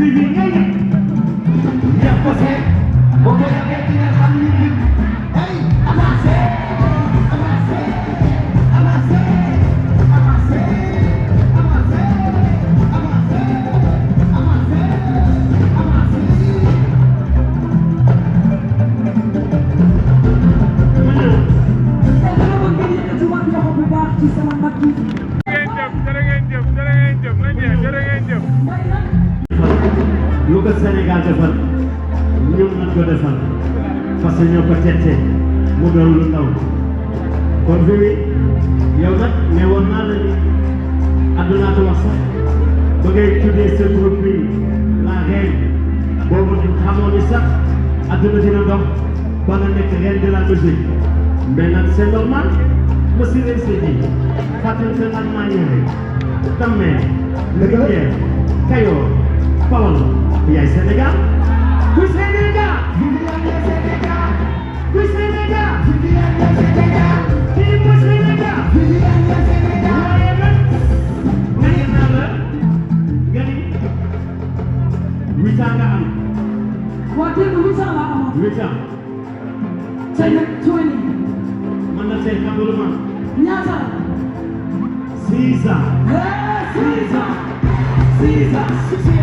Vivi nga yëg yëg ko see boo ko yëgee di nga xam ni li hey avancé avancé avancé avancé avancé avancé avancé avancé ci sama mag yi lu ko Sénégal defal ñoom nañ ko defal parce que ñoo ko tette mu doon lu ndaw kon Vivi yow nag ne woon naa la ni àdduna ko wax sax ba ngay tuddee sa groupe bi la reine boobu xamoo ni sax àdduna dina dox ba nga nekk reine de la musique mais nag c'est normal ma si leen si di fàttali que nag maa ñëwee Tambey Linguère Kayoor Bawol yaay Sénégal kuy Sénégal kuy Sénégal kii mooy Sénégal waaye nag nga ni naa la nga ni 8 ans nga am waa dégg 8 ans laa amoon 8 ans tey nag 20 man na tey xam nga lu ma ñaata 6 ans 6 ans 6 ans